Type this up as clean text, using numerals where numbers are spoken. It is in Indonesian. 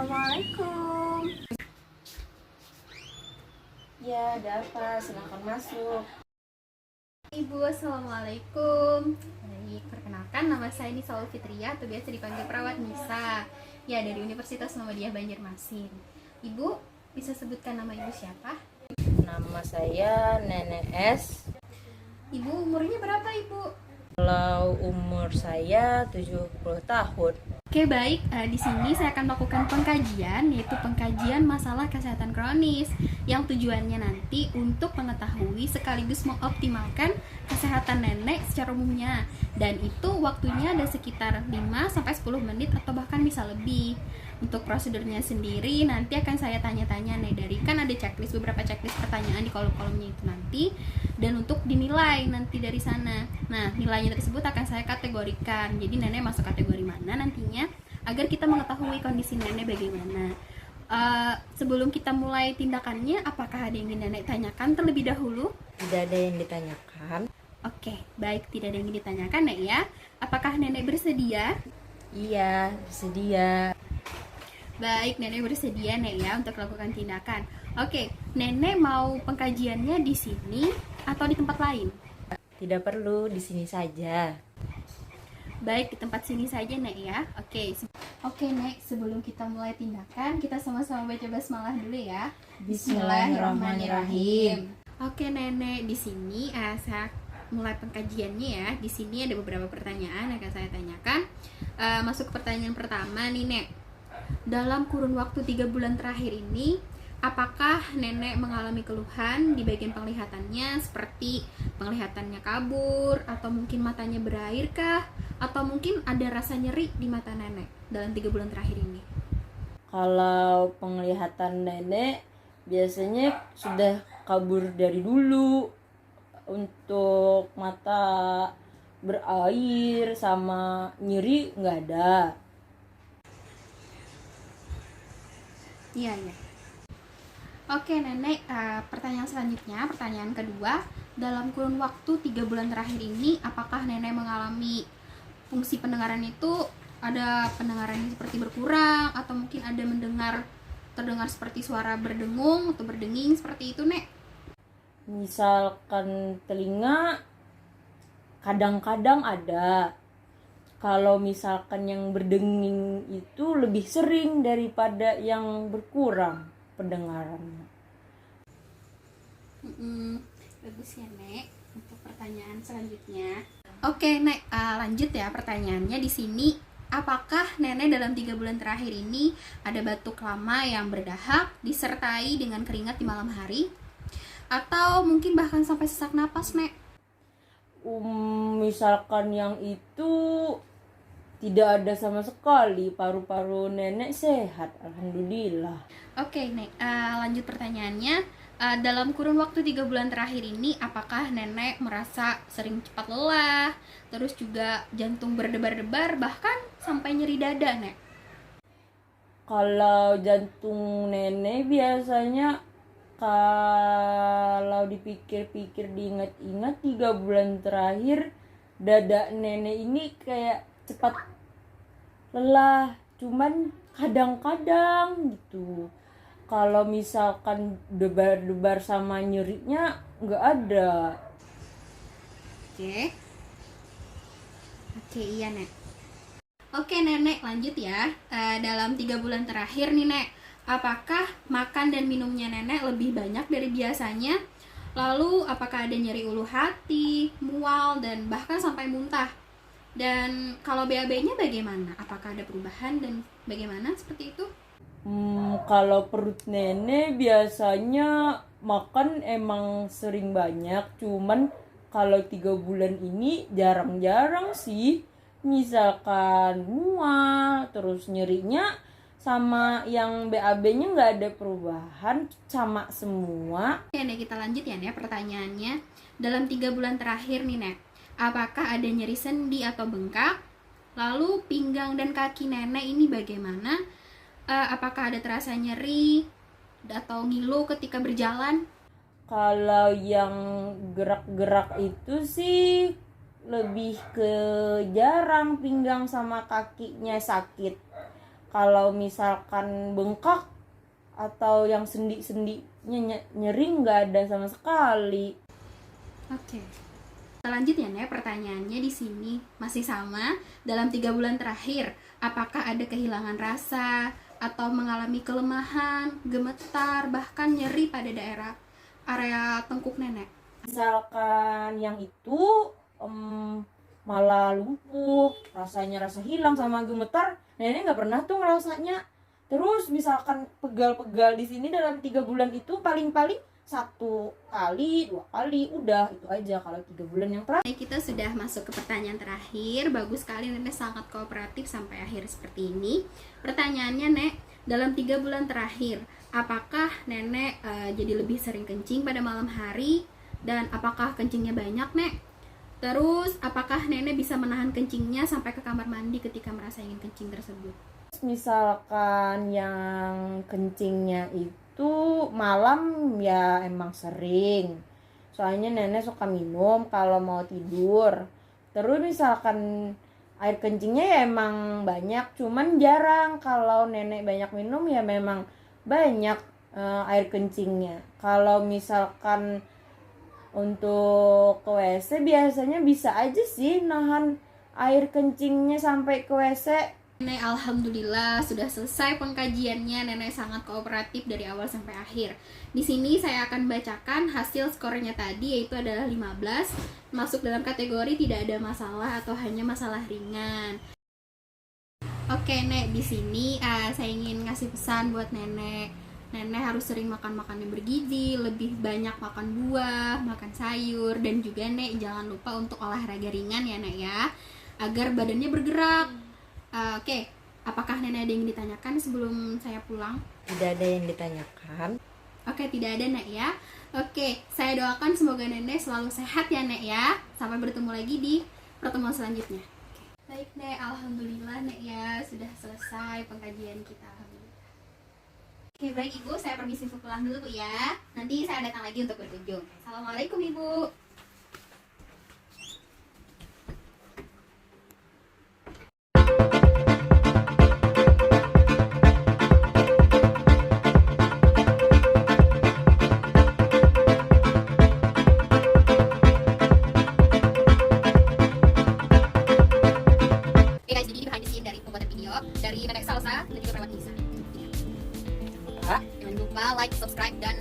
Assalamualaikum. Ya, ada apa? Silakan masuk. Ibu, Assalamualaikum. Baik, perkenalkan nama saya Nisa Fitria atau biasa dipanggil perawat Nisa. Ya, dari Universitas Muhammadiyah Banjarmasin. Ibu, bisa sebutkan nama ibu siapa? Nama saya Nenek S. Ibu umurnya berapa, Ibu? Kalau umur saya 70 tahun. Oke, baik. Di sini saya akan melakukan pengkajian, yaitu pengkajian masalah kesehatan kronis yang tujuannya nanti untuk mengetahui sekaligus mengoptimalkan kesehatan nenek secara umumnya. Dan itu waktunya ada sekitar 5-10 menit atau bahkan bisa lebih. Untuk prosedurnya sendiri nanti akan saya tanya-tanya nih, dari kan ada checklist, beberapa checklist pertanyaan di kolom-kolomnya itu nanti, dan untuk dinilai nanti dari sana. Nah, nilainya tersebut akan saya kategorikan. Jadi nenek masuk kategori mana nantinya agar kita mengetahui kondisi nenek bagaimana. Sebelum kita mulai tindakannya, apakah ada yang ingin nenek tanyakan terlebih dahulu? Tidak ada yang ditanyakan. Oke, baik, tidak ada yang ingin ditanyakan, Nek ya. Apakah nenek bersedia? Iya, bersedia. Baik, nenek bersedia, Nek ya, untuk melakukan tindakan. Oke, nenek mau pengkajiannya di sini atau di tempat lain? Tidak perlu, di sini saja. Baik, di tempat sini saja, Nek ya. Oke, Nek, sebelum kita mulai tindakan, kita sama-sama baca basmalah dulu ya. Bismillahirrahmanirrahim. Oke, Nenek, di sini saya mulai pengkajiannya ya. Di sini ada beberapa pertanyaan yang akan saya tanyakan. Masuk ke pertanyaan pertama nih, Nek. Dalam kurun waktu 3 bulan terakhir ini, apakah nenek mengalami keluhan di bagian penglihatannya, seperti penglihatannya kabur, atau mungkin matanya berair kah? Atau mungkin ada rasa nyeri di mata nenek dalam 3 bulan terakhir ini? Kalau penglihatan nenek biasanya sudah kabur dari dulu. Untuk mata berair sama nyeri nggak ada. Iya, iya. Oke, Nenek, pertanyaan selanjutnya, pertanyaan kedua. Dalam kurun waktu 3 bulan terakhir ini, apakah Nenek mengalami fungsi pendengaran itu, ada pendengaran yang seperti berkurang, atau mungkin ada terdengar seperti suara berdengung atau berdenging seperti itu, Nek? Misalkan telinga kadang-kadang ada. Kalau misalkan yang berdenging itu lebih sering daripada yang berkurang pendengarannya. Bagus ya, Nek. Untuk pertanyaan selanjutnya. Oke, Nek, lanjut ya pertanyaannya di sini. Apakah nenek dalam 3 bulan terakhir ini ada batuk lama yang berdahak disertai dengan keringat di malam hari? Atau mungkin bahkan sampai sesak napas, Nek? Misalkan yang itu tidak ada sama sekali, paru-paru nenek sehat, alhamdulillah. Oke, Nek, lanjut pertanyaannya. Dalam kurun waktu 3 bulan terakhir ini, apakah nenek merasa sering cepat lelah, terus juga jantung berdebar-debar, bahkan sampai nyeri dada, Nek? Kalau jantung nenek biasanya, kalau dipikir-pikir, diingat-ingat, 3 bulan terakhir dada nenek ini kayak cepat lelah, cuman kadang-kadang gitu. Kalau misalkan debar-debar sama nyerinya nggak ada. Oke, iya, Nek. Oke, Nenek, lanjut ya. Dalam 3 bulan terakhir nih, Nek, apakah makan dan minumnya nenek lebih banyak dari biasanya? Lalu apakah ada nyeri ulu hati, mual, dan bahkan sampai muntah? Dan kalau BAB-nya bagaimana? Apakah ada perubahan dan bagaimana seperti itu? Kalau perut nenek biasanya makan emang sering banyak, cuman kalau 3 bulan ini jarang-jarang sih. Misalkan mual, terus nyerinya sama yang BAB-nya nggak ada perubahan, sama semua. Oke, Nek, kita lanjut ya, Nek, pertanyaannya. Dalam 3 bulan terakhir nih, Nek, apakah ada nyeri sendi atau bengkak? Lalu pinggang dan kaki nenek ini bagaimana? Apakah ada terasa nyeri atau ngilu ketika berjalan? Kalau yang gerak-gerak itu sih lebih ke jarang pinggang sama kakinya sakit. Kalau misalkan bengkak atau yang sendi-sendinya nyeri nggak ada sama sekali. Oke. Lanjut ya, Nek, pertanyaannya di sini masih sama. Dalam 3 bulan terakhir, apakah ada kehilangan rasa atau mengalami kelemahan, gemetar, bahkan nyeri pada daerah area tengkuk Nenek? Misalkan yang itu malah lumpuh, rasanya rasa hilang sama gemetar, nenek nggak pernah tuh ngerasanya. Terus misalkan pegal-pegal di sini dalam 3 bulan itu paling-paling 1 kali 2 kali, udah itu aja kalau 3 bulan yang terakhir. Kita sudah masuk ke pertanyaan terakhir. Bagus sekali, Nenek sangat kooperatif sampai akhir seperti ini. Pertanyaannya, Nek, dalam 3 bulan terakhir, apakah Nenek jadi lebih sering kencing pada malam hari? Dan apakah kencingnya banyak, Nek? Terus, apakah Nenek bisa menahan kencingnya sampai ke kamar mandi ketika merasa ingin kencing tersebut? Misalkan yang kencingnya itu malam ya emang sering. Soalnya nenek suka minum kalau mau tidur. Terus misalkan air kencingnya ya emang banyak, cuman jarang. Kalau nenek banyak minum ya memang banyak air kencingnya. Kalau misalkan untuk ke WC biasanya bisa aja sih nahan air kencingnya sampai ke WC. Nenek, alhamdulillah sudah selesai pengkajiannya. Nenek sangat kooperatif dari awal sampai akhir. Di sini saya akan bacakan hasil skornya tadi, yaitu adalah 15, masuk dalam kategori tidak ada masalah atau hanya masalah ringan. Oke, Nek, di sini saya ingin ngasih pesan buat Nenek. Nenek harus sering makan makanan yang bergizi, lebih banyak makan buah, makan sayur, dan juga, Nek, jangan lupa untuk olahraga ringan ya, Nek, ya, agar badannya bergerak. Oke, apakah Nenek ada yang ditanyakan sebelum saya pulang? Tidak ada yang ditanyakan. Oke, tidak ada, Nek, ya. Oke, saya doakan semoga Nenek selalu sehat ya, Nek, ya. Sampai bertemu lagi di pertemuan selanjutnya. Baik, Nek, alhamdulillah, Nek, ya, sudah selesai pengkajian kita, alhamdulillah. Oke, baik, Ibu, saya permisi pulang dulu, Bu, ya. Nanti saya datang lagi untuk berkunjung. Assalamualaikum, Ibu. Oke, guys, jadi ini behind the scene dari pembuatan video dari Nenek Salsa dan juga Perawat Nisa. Jangan lupa like, subscribe, dan